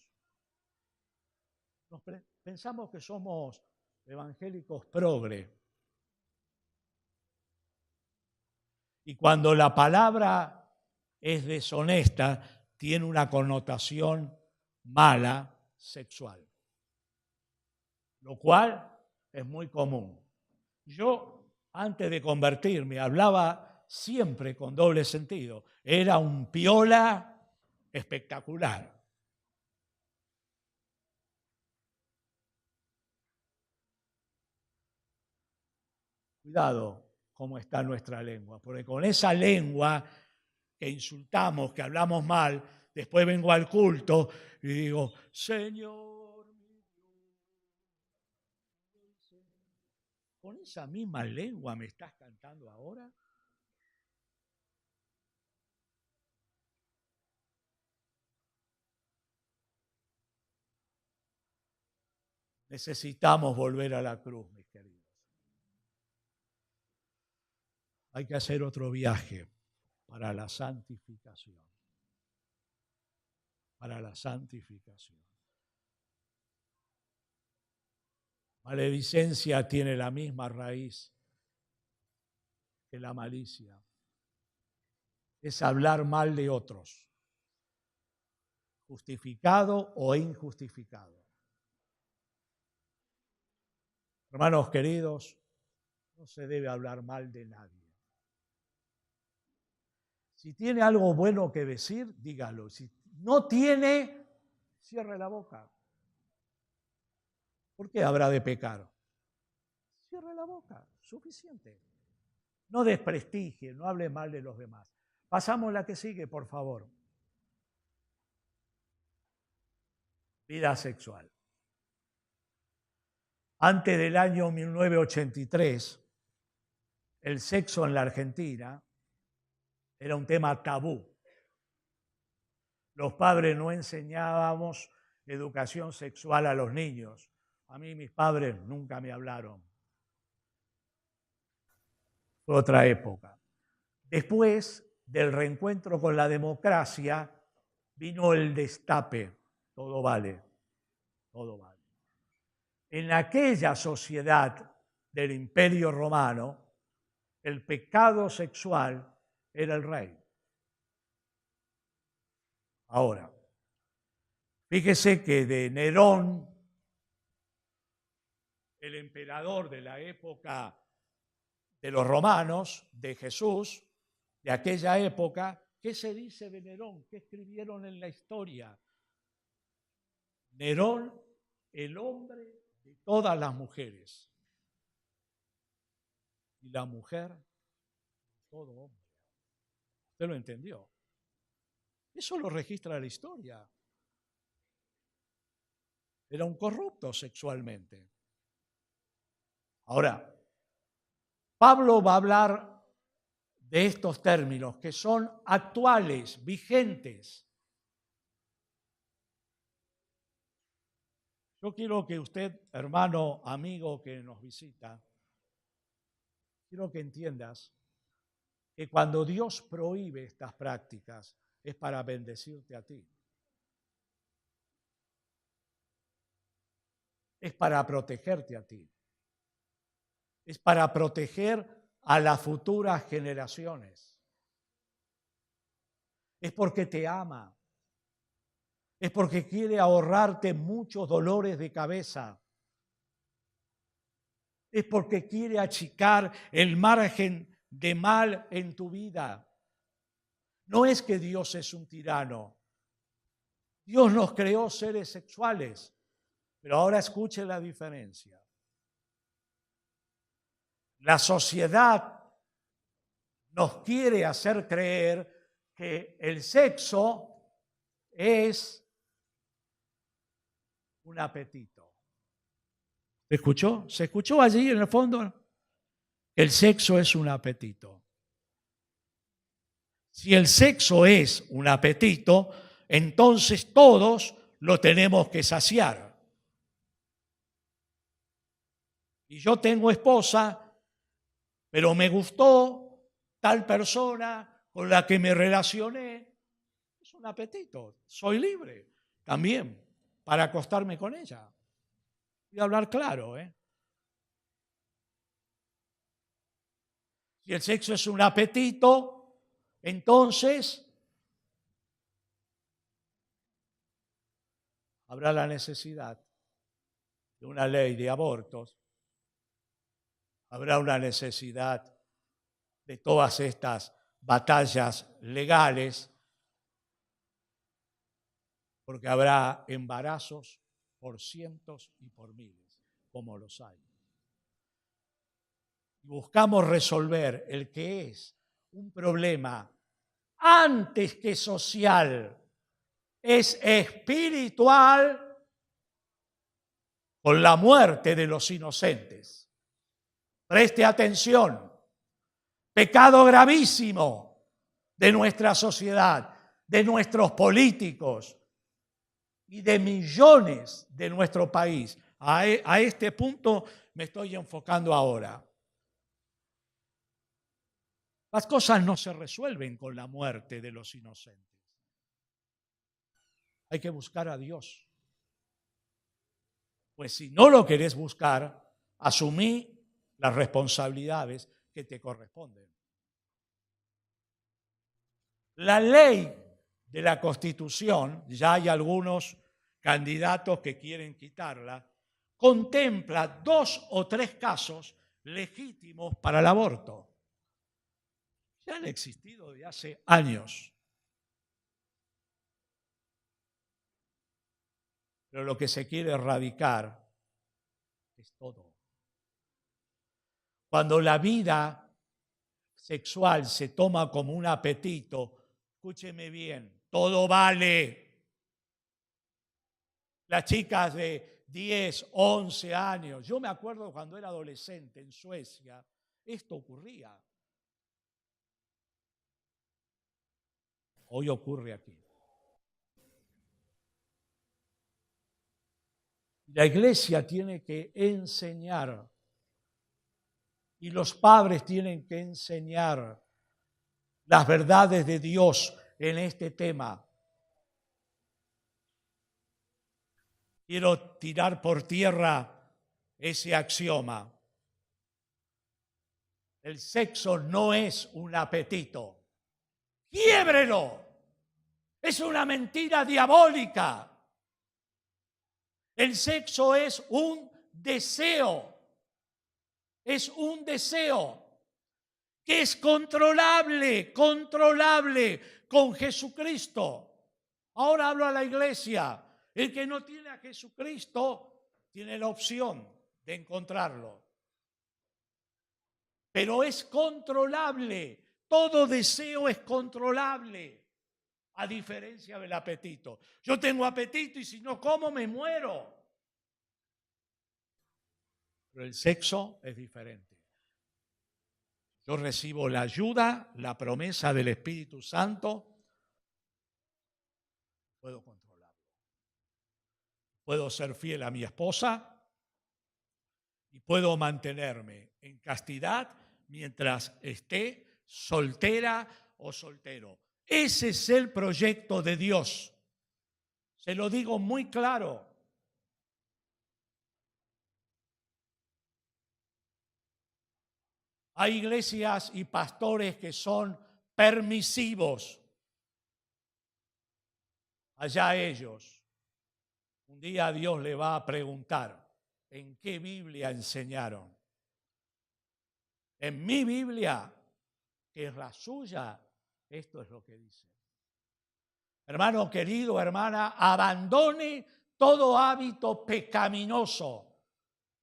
Pensamos que somos evangélicos progre. Y cuando la palabra es deshonesta, tiene una connotación mala, sexual. Lo cual es muy común. Yo, antes de convertirme, hablaba siempre con doble sentido. Era un piola espectacular. Cuidado cómo está nuestra lengua, porque con esa lengua que insultamos, que hablamos mal, después vengo al culto y digo, Señor, ¿con esa misma lengua me estás cantando ahora? Necesitamos volver a la cruz, mis queridos. Hay que hacer otro viaje para la santificación. Para la santificación. Maledicencia tiene la misma raíz que la malicia. Es hablar mal de otros, justificado o injustificado. Hermanos queridos, no se debe hablar mal de nadie. Si tiene algo bueno que decir, dígalo. Si no tiene, cierre la boca. ¿Por qué habrá de pecar? Cierre la boca, suficiente. No desprestigie, no hable mal de los demás. Pasamos la que sigue, por favor. Vida sexual. Antes del año 1983, el sexo en la Argentina era un tema tabú. Los padres no enseñábamos educación sexual a los niños. A mí mis padres nunca me hablaron. Fue otra época. Después del reencuentro con la democracia, vino el destape. Todo vale, todo vale. En aquella sociedad del Imperio Romano, el pecado sexual era el rey. Ahora, fíjese que de Nerón, el emperador de la época de los romanos, de Jesús, de aquella época, ¿qué se dice de Nerón? ¿Qué escribieron en la historia? Nerón, el hombre de todas las mujeres. Y la mujer, todo hombre. ¿Usted lo entendió? Eso lo registra la historia. Era un corrupto sexualmente. Ahora, Pablo va a hablar de estos términos que son actuales, vigentes. Yo quiero que usted, hermano, amigo que nos visita, quiero que entiendas que cuando Dios prohíbe estas prácticas es para bendecirte a ti. Es para protegerte a ti. Es para proteger a las futuras generaciones. Es porque te ama. Es porque quiere ahorrarte muchos dolores de cabeza. es porque quiere achicar el margen de mal en tu vida. No es que Dios es un tirano. Dios nos creó seres sexuales, pero ahora escuche la diferencia. La sociedad nos quiere hacer creer que el sexo es un apetito. ¿Se escuchó? ¿Se escuchó allí en el fondo? El sexo es un apetito. Si el sexo es un apetito, entonces todos lo tenemos que saciar. Y yo tengo esposa, pero me gustó tal persona con la que me relacioné. Es un apetito. Soy libre también para acostarme con ella. Voy a hablar claro, ¿eh? Si el sexo es un apetito, entonces habrá la necesidad de una ley de abortos, habrá una necesidad de todas estas batallas legales, porque habrá embarazos por cientos y por miles, como los hay. Buscamos resolver el que es un problema antes que social, es espiritual, con la muerte de los inocentes. Preste atención, pecado gravísimo de nuestra sociedad, de nuestros políticos y de millones de nuestro país. A este punto me estoy enfocando ahora. Las cosas no se resuelven con la muerte de los inocentes. Hay que buscar a Dios. Pues si no lo querés buscar, asumí las responsabilidades que te corresponden. La ley de la Constitución, ya hay algunos candidatos que quieren quitarla, contempla 2 o 3 casos legítimos para el aborto. Ya han existido de hace años. Pero lo que se quiere erradicar es todo. Cuando la vida sexual se toma como un apetito, escúcheme bien, todo vale. Las chicas de 10, 11 años, yo me acuerdo cuando era adolescente en Suecia, esto ocurría. Hoy ocurre aquí. La iglesia tiene que enseñar y los padres tienen que enseñar las verdades de Dios en este tema. Quiero tirar por tierra ese axioma. El sexo no es un apetito. ¡Quiébrelo! Es una mentira diabólica. El sexo es un deseo. Es un deseo que es controlable con Jesucristo. Ahora hablo a la iglesia. El que no tiene a Jesucristo tiene la opción de encontrarlo. Pero es controlable. Todo deseo es controlable, a diferencia del apetito. Yo tengo apetito y si no como me muero. Pero el sexo es diferente. Yo recibo la ayuda, la promesa del Espíritu Santo. Puedo controlarlo. Puedo ser fiel a mi esposa y puedo mantenerme en castidad mientras esté soltera o soltero. Ese es el proyecto de Dios. Se lo digo muy claro. Hay iglesias y pastores que son permisivos. Allá ellos. Un día Dios le va a preguntar en qué Biblia enseñaron. En mi Biblia, que es la suya, esto es lo que dice. Hermano querido, hermana, abandone todo hábito pecaminoso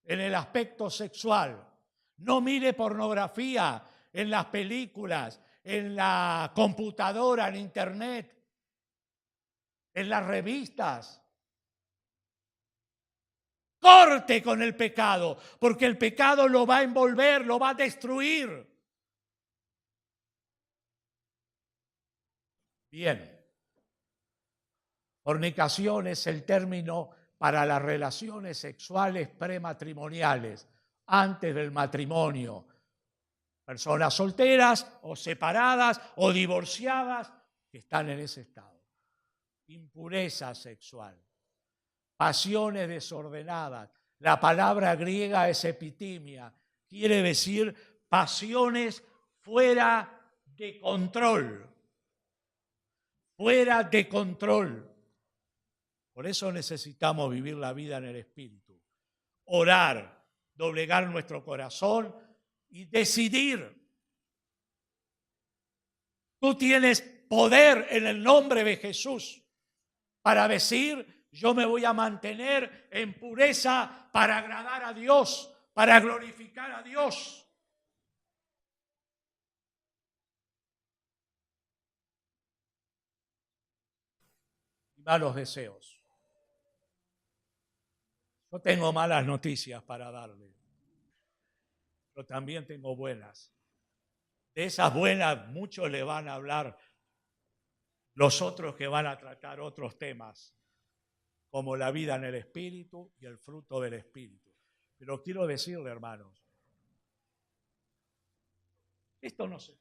en el aspecto sexual. No mire pornografía en las películas, en la computadora, en internet, en las revistas. Corte con el pecado, porque el pecado lo va a envolver, lo va a destruir. Bien. Fornicación es el término para las relaciones sexuales prematrimoniales, antes del matrimonio. Personas solteras o separadas o divorciadas que están en ese estado. Impureza sexual, pasiones desordenadas. La palabra griega es epitimia, quiere decir pasiones fuera de control. Fuera de control. Por eso necesitamos vivir la vida en el Espíritu, orar, doblegar nuestro corazón y decidir. Tú tienes poder en el nombre de Jesús para decir, yo me voy a mantener en pureza para agradar a Dios, para glorificar a Dios. Y malos deseos. Yo tengo malas noticias para darle, pero también tengo buenas. De esas buenas muchos le van a hablar los otros que van a tratar otros temas, como la vida en el Espíritu y el fruto del Espíritu. Pero quiero decirle, hermanos, esto no se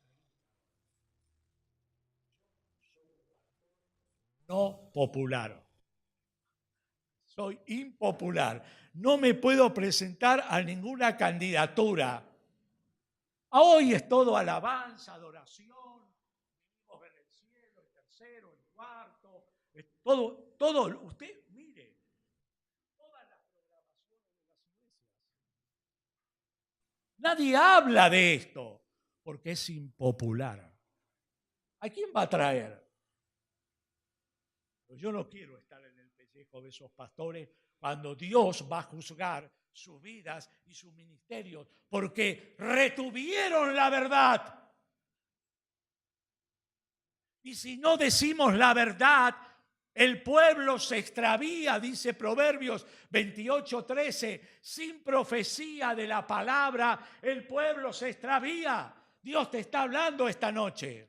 no popular. Soy impopular. No me puedo presentar a ninguna candidatura. Hoy es todo alabanza, adoración, vivimos en el cielo, el tercero, el cuarto, todo. Usted mire, todas las programaciones de las iglesias. Nadie habla de esto porque es impopular. ¿A quién va a traer? Yo no quiero estar en el pellejo de esos pastores cuando Dios va a juzgar sus vidas y sus ministerios, porque retuvieron la verdad. Y si no decimos la verdad, el pueblo se extravía, dice Proverbios 28:13, sin profecía de la palabra, el pueblo se extravía. Dios te está hablando esta noche.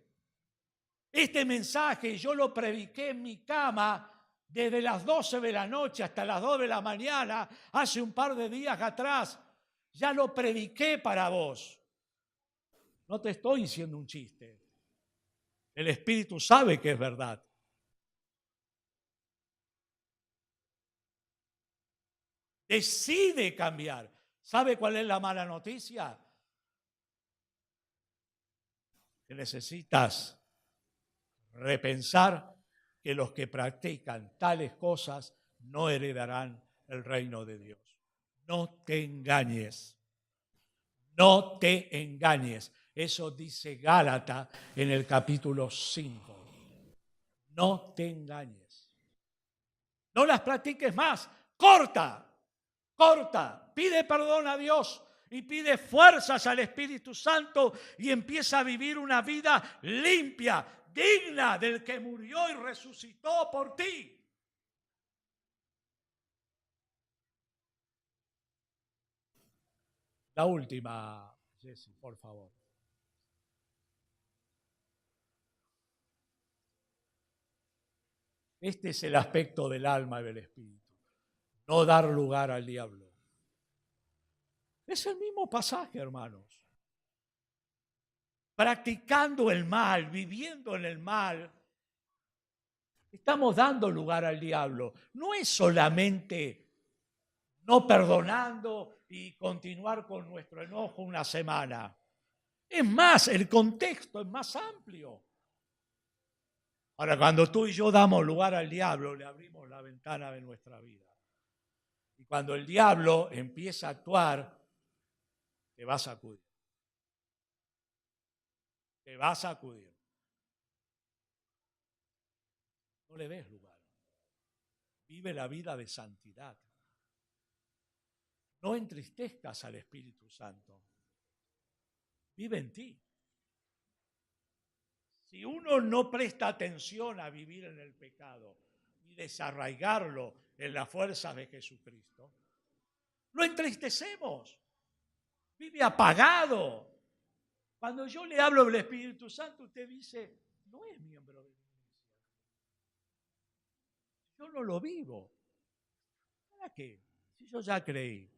Este mensaje yo lo prediqué en mi cama desde las 12 de la noche hasta las 2 de la mañana, hace un par de días atrás. Ya lo prediqué para vos. No te estoy diciendo un chiste. El Espíritu sabe que es verdad. Decide cambiar. ¿Sabe cuál es la mala noticia? Que necesitas repensar que los que practican tales cosas no heredarán el reino de Dios. No te engañes. No te engañes. Eso dice Gálatas en el capítulo 5. No te engañes. No las practiques más. Corta. Pide perdón a Dios y pide fuerzas al Espíritu Santo y empieza a vivir una vida limpia, digna del que murió y resucitó por ti. La última, Jessy, por favor. Este es el aspecto del alma y del espíritu. No dar lugar al diablo. Es el mismo pasaje, hermanos. Practicando el mal, viviendo en el mal, estamos dando lugar al diablo. No es solamente no perdonando y continuar con nuestro enojo una semana. Es más, el contexto es más amplio. Ahora, cuando tú y yo damos lugar al diablo, le abrimos la ventana de nuestra vida. Y cuando el diablo empieza a actuar, te va a sacudir. te va a sacudir. No le des lugar. Vive la vida de santidad. No entristezcas al Espíritu Santo. Vive en ti. Si uno no presta atención a vivir en el pecado y desarraigarlo en las fuerzas de Jesucristo, lo entristecemos. Vive apagado. Cuando yo le hablo del Espíritu Santo, usted dice, no es miembro de la iglesia. Yo no lo vivo. ¿Para qué? Si yo ya creí.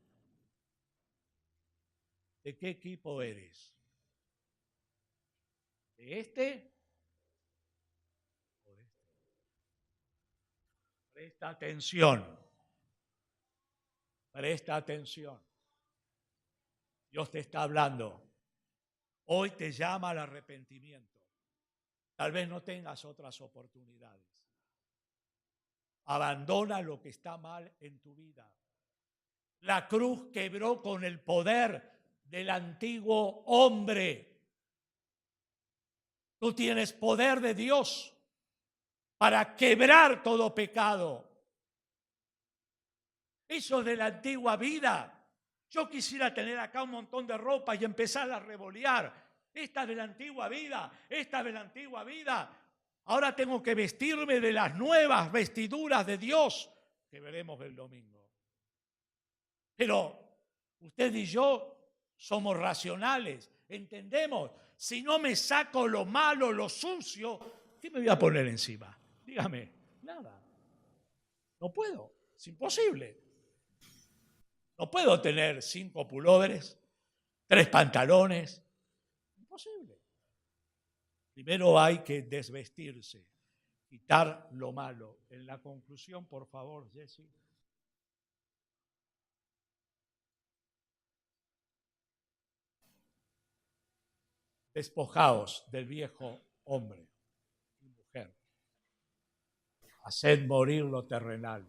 ¿De qué equipo eres? ¿De este o de este? Presta atención. Presta atención. Dios te está hablando. Hoy te llama al arrepentimiento. Tal vez no tengas otras oportunidades. Abandona lo que está mal en tu vida. La cruz quebró con el poder del antiguo hombre. Tú tienes poder de Dios para quebrar todo pecado. Eso de la antigua vida. Yo quisiera tener acá un montón de ropa y empezar a revolear. Esta de la antigua vida, esta de la antigua vida. Ahora tengo que vestirme de las nuevas vestiduras de Dios que veremos el domingo. Pero usted y yo somos racionales, entendemos. Si no me saco lo malo, lo sucio, ¿qué me voy a poner encima? Dígame, nada. No puedo, es imposible. No puedo tener 5 pulóveres, 3 pantalones. Imposible. Primero hay que desvestirse, quitar lo malo. En la conclusión, por favor, Jesse. Despojaos del viejo hombre y mujer. Haced morir lo terrenal.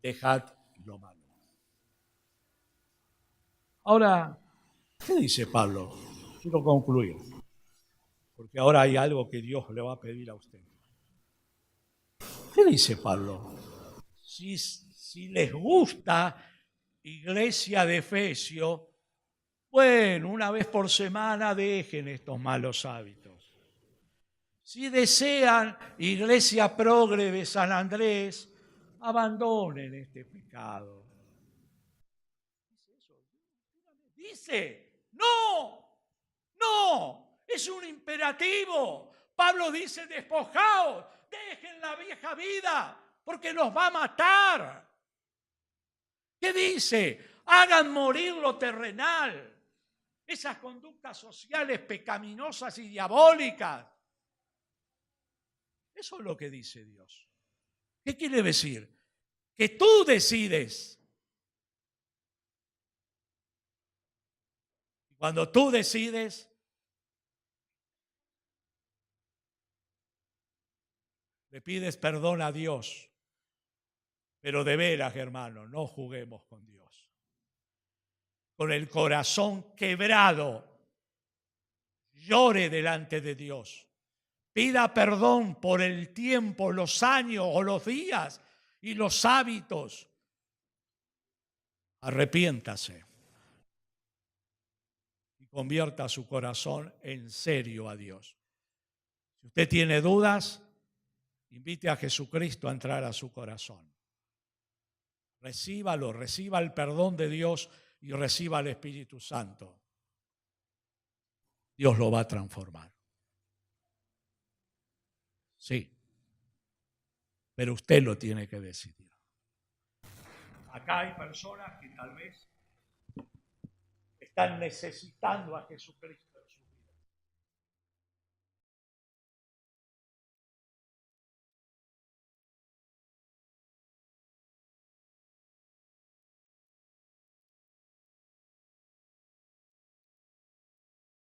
Dejad lo malo. Ahora, ¿qué dice Pablo? Quiero concluir, porque ahora hay algo que Dios le va a pedir a usted. ¿Qué dice Pablo? Si les gusta Iglesia de Efesio, bueno, una vez por semana dejen estos malos hábitos. Si desean Iglesia Progre de San Andrés, abandonen este pecado. Dice, no, es un imperativo. Pablo dice, despojaos, dejen la vieja vida, porque nos va a matar. ¿Qué dice? Hagan morir lo terrenal, esas conductas sociales pecaminosas y diabólicas. Eso es lo que dice Dios. ¿Qué quiere decir? Que tú decides. Cuando tú decides, le pides perdón a Dios. Pero de veras, hermano, no juguemos con Dios. Con el corazón quebrado, llore delante de Dios. Pida perdón por el tiempo, los años o los días y los hábitos. Arrepiéntase y convierta su corazón en serio a Dios. Si usted tiene dudas, invite a Jesucristo a entrar a su corazón. Recíbalo, reciba el perdón de Dios y reciba el Espíritu Santo. Dios lo va a transformar. Sí, pero usted lo tiene que decidir. Acá hay personas que tal vez están necesitando a Jesucristo.